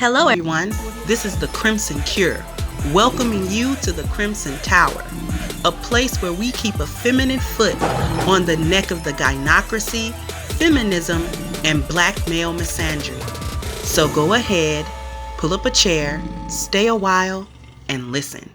Hello everyone, this is the Crimson Cure, welcoming you to the Crimson Tower, a place where we keep a feminine foot on the neck of the gynocracy, feminism, and black male misandry. So go ahead, pull up a chair, stay a while, and listen.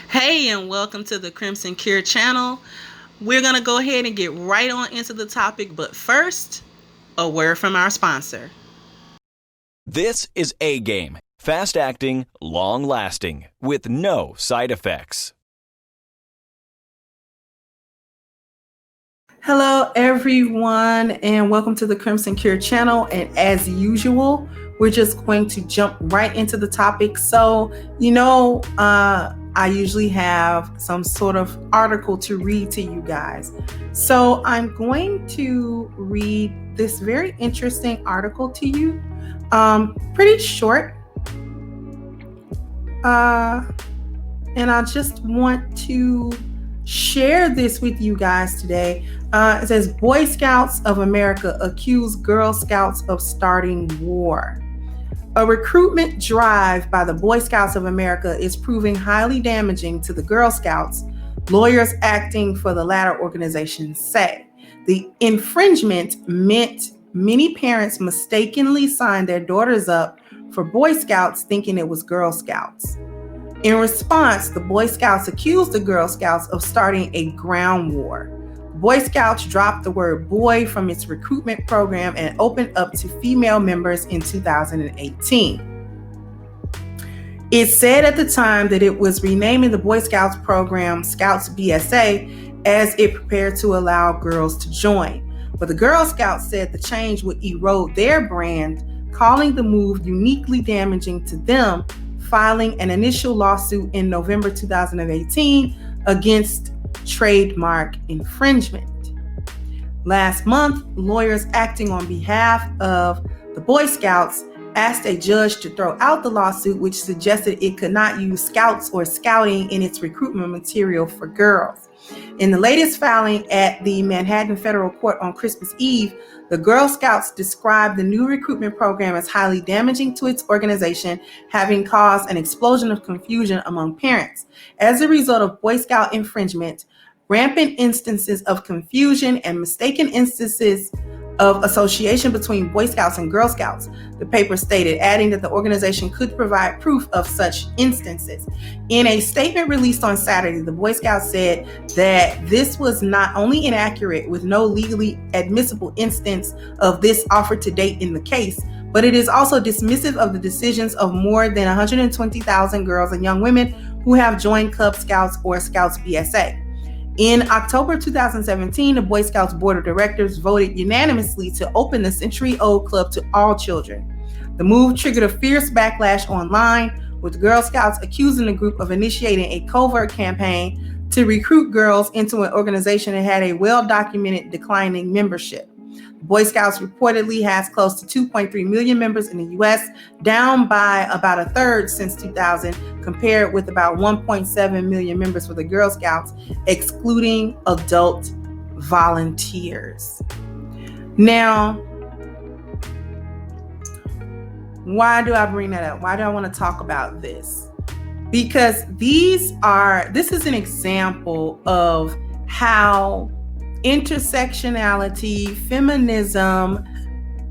Hey, and welcome to the Crimson Cure channel. We're going to go ahead and get right on into the topic, but first, a word from our sponsor. This is A-Game, fast-acting, long-lasting, with no side effects. Hello everyone, and welcome to the Crimson Cure channel. And as usual, we're just going to jump right into the topic. So, I usually have some sort of article to read to you guys. So I'm going to read this very interesting article to you. Pretty short. And I just want to share this with you guys today. It says, Boy Scouts of America accuse Girl Scouts of starting war. A recruitment drive by the Boy Scouts of America is proving highly damaging to the Girl Scouts, lawyers acting for the latter organization say. The infringement meant many parents mistakenly signed their daughters up for Boy Scouts thinking it was Girl Scouts. In response, the Boy Scouts accused the Girl Scouts of starting a ground war. Boy Scouts dropped the word boy from its recruitment program and opened up to female members in 2018. It said at the time that it was renaming the Boy Scouts program Scouts BSA as it prepared to allow girls to join. But the Girl Scouts said the change would erode their brand, calling the move uniquely damaging to them, filing an initial lawsuit in November 2018 against trademark infringement. Last month, lawyers acting on behalf of the Boy Scouts asked a judge to throw out the lawsuit, which suggested it could not use scouts or scouting in its recruitment material for girls. In the latest filing at the Manhattan Federal Court on Christmas Eve, the Girl Scouts described the new recruitment program as highly damaging to its organization, having caused an explosion of confusion among parents. As a result of Boy Scout infringement, rampant instances of confusion and mistaken instances of association between Boy Scouts and Girl Scouts, the paper stated, adding that the organization could provide proof of such instances. In a statement released on Saturday, the Boy Scouts said that this was not only inaccurate, with no legally admissible instance of this offered to date in the case, but it is also dismissive of the decisions of more than 120,000 girls and young women who have joined Cub Scouts or Scouts BSA. In October 2017, the Boy Scouts Board of Directors voted unanimously to open the century-old club to all children. The move triggered a fierce backlash online, with Girl Scouts accusing the group of initiating a covert campaign to recruit girls into an organization that had a well-documented declining membership. The Boy Scouts reportedly has close to 2.3 million members in the U.S., down by about a third since 2000, compared with about 1.7 million members for the Girl Scouts, excluding adult volunteers. Now, why do I bring that up? Why do I want to talk about this? Because this is an example of how intersectionality, feminism,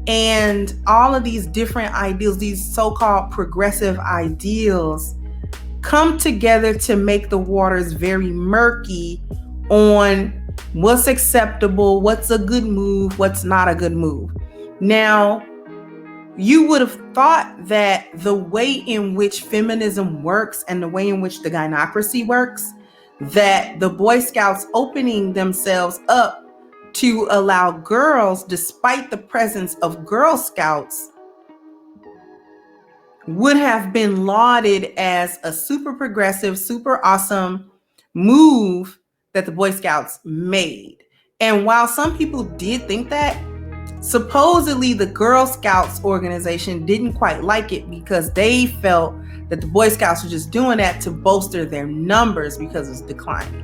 and all of these different ideals, these so-called progressive ideals, come together to make the waters very murky on what's acceptable, what's a good move, what's not a good move. Now, you would have thought that the way in which feminism works and the way in which the gynocracy works, that the Boy Scouts opening themselves up to allow girls, despite the presence of Girl Scouts, would have been lauded as a super progressive, super awesome move that the Boy Scouts made. And while some people did think that, supposedly the Girl Scouts organization didn't quite like it because they felt that the Boy Scouts were just doing that to bolster their numbers because it's declining.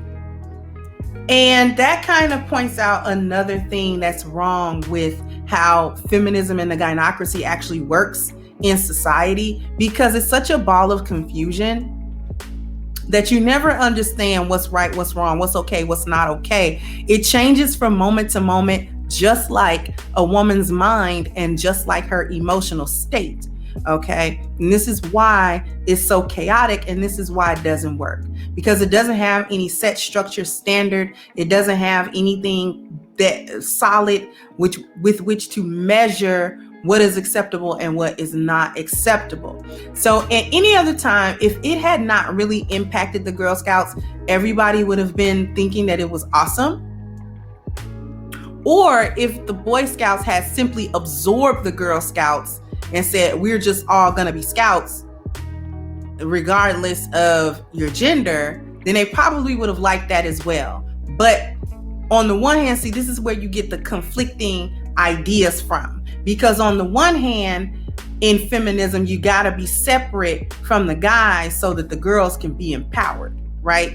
And that kind of points out another thing that's wrong with how feminism and the gynocracy actually works in society, because it's such a ball of confusion that you never understand what's right, what's wrong, what's okay, what's not okay. It changes from moment to moment, just like a woman's mind and just like her emotional state. Okay. And this is why it's so chaotic, and this is why it doesn't work, because it doesn't have any set structure standard. It doesn't have anything that solid with which to measure what is acceptable and what is not acceptable. So at any other time, if it had not really impacted the Girl Scouts, everybody would have been thinking that it was awesome. Or if the Boy Scouts had simply absorbed the Girl Scouts and said, we're just all going to be Scouts, regardless of your gender, then they probably would have liked that as well. But on the one hand, see, this is where you get the conflicting ideas from. Because on the one hand, in feminism, you got to be separate from the guys so that the girls can be empowered, right?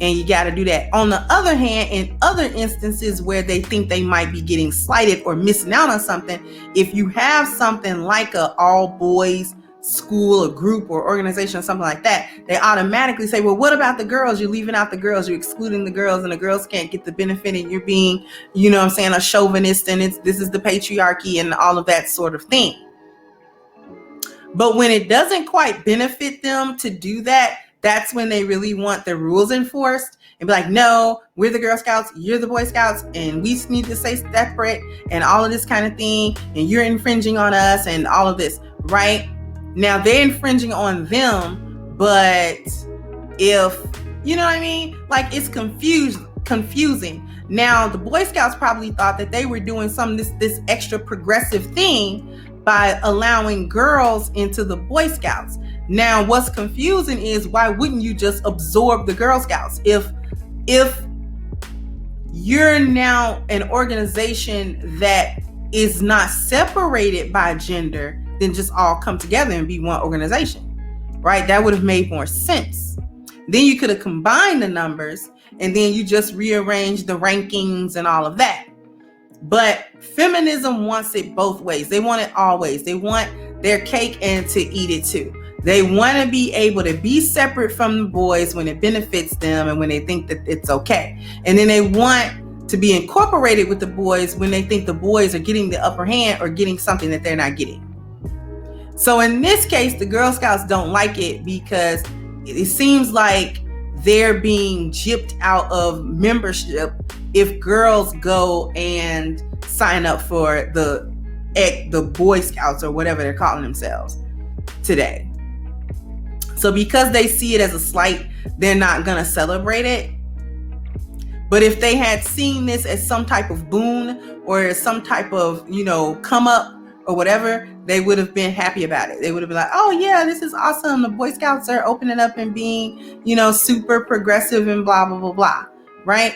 And you got to do that. On the other hand, in other instances where they think they might be getting slighted or missing out on something, if you have something like a all boys school, a group or organization or something like that, they automatically say, well, what about the girls? You're leaving out the girls, you're excluding the girls, and the girls can't get the benefit, and you're being, you know what I'm saying, a chauvinist, and this is the patriarchy and all of that sort of thing. But when it doesn't quite benefit them to do that, that's when they really want the rules enforced and be like, no, we're the Girl Scouts, you're the Boy Scouts, and we need to stay separate and all of this kind of thing, and you're infringing on us and all of this, right? Now they're infringing on them, but if, you know what I mean? Like, it's confusing. Now the Boy Scouts probably thought that they were doing this extra progressive thing by allowing girls into the Boy Scouts. Now what's confusing is, why wouldn't you just absorb the Girl Scouts? If you're now an organization that is not separated by gender, then just all come together and be one organization, right? That would have made more sense. Then you could have combined the numbers, and then you just rearrange the rankings and all of that. But feminism wants it both ways. They want it always. They want their cake and to eat it too. They want to be able to be separate from the boys when it benefits them and when they think that it's okay. And then they want to be incorporated with the boys when they think the boys are getting the upper hand or getting something that they're not getting. So in this case, the Girl Scouts don't like it because it seems like they're being gypped out of membership if girls go and sign up for the Boy Scouts or whatever they're calling themselves today. So because they see it as a slight, they're not going to celebrate it. But if they had seen this as some type of boon or some type of, come up or whatever, they would have been happy about it. They would have been like, oh yeah, this is awesome. The Boy Scouts are opening up and being, super progressive and blah, blah, blah, blah. Right?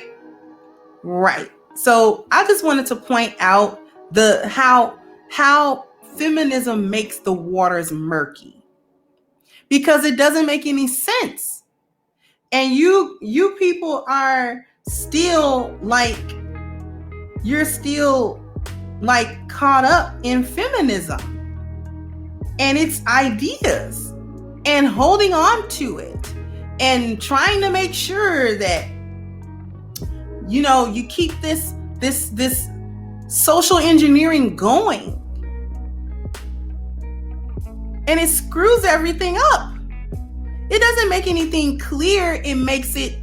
Right. So I just wanted to point out how feminism makes the waters murky, because it doesn't make any sense. And you people are still you're still caught up in feminism and its ideas and holding on to it and trying to make sure that you keep this social engineering going, and it screws everything up. It doesn't make anything clear. It makes it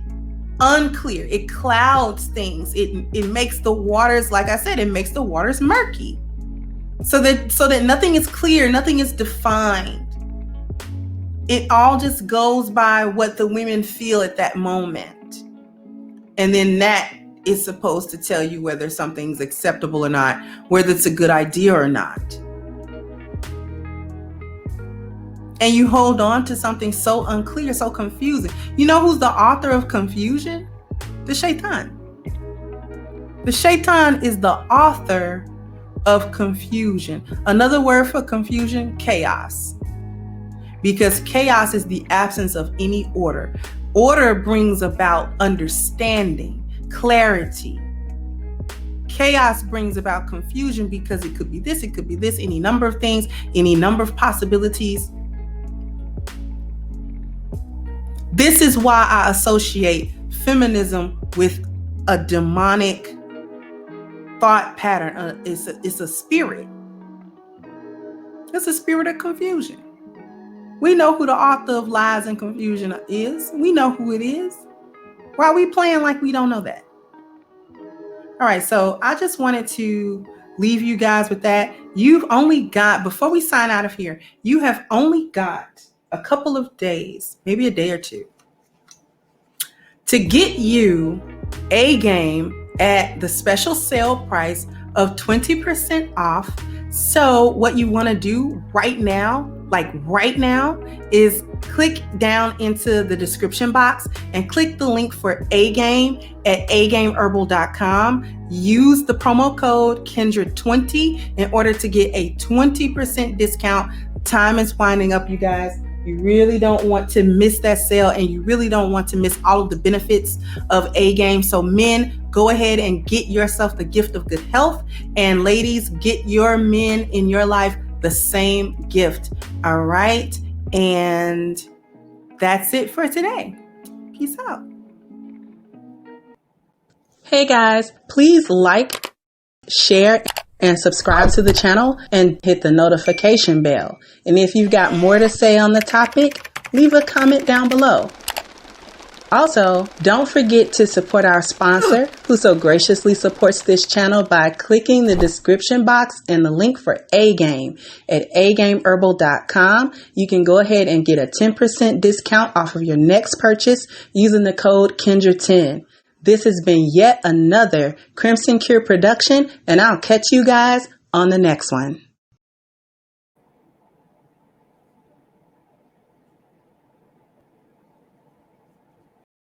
unclear. It clouds things. It makes the waters, like I said, it makes the waters murky. So that nothing is clear, nothing is defined. It all just goes by what the women feel at that moment. And then that is supposed to tell you whether something's acceptable or not, whether it's a good idea or not. And you hold on to something so unclear, so confusing. You know who's the author of confusion? The Shaitan. The Shaitan is the author of confusion. Another word for confusion, chaos. Because chaos is the absence of any order. Order brings about understanding, clarity. Chaos brings about confusion because it could be this, any number of things, any number of possibilities. This is why I associate feminism with a demonic thought pattern. It's a spirit. It's a spirit of confusion. We know who the author of lies and confusion is. We know who it is. Why are we playing like we don't know that? All right, so I just wanted to leave you guys with that. You've only got, before we sign out of here, you have only got a couple of days, maybe a day or two, to get you A Game at the special sale price of 20% off. So what you want to do right now, is click down into the description box and click the link for A Game at agameherbal.com. Use the promo code Kindred20 in order to get a 20% discount. Time is winding up, you guys. You really don't want to miss that sale, and you really don't want to miss all of the benefits of A Game. So men, go ahead and get yourself the gift of good health. And ladies, get your men in your life the same gift. All right. And that's it for today. Peace out. Hey guys, please like, share, and subscribe to the channel and hit the notification bell. And if you've got more to say on the topic, leave a comment down below. Also, don't forget to support our sponsor, who so graciously supports this channel by clicking the description box and the link for A Game at agameherbal.com. You can go ahead and get a 10% discount off of your next purchase using the code Kindred10. This has been yet another Crimson Cure production, and I'll catch you guys on the next one.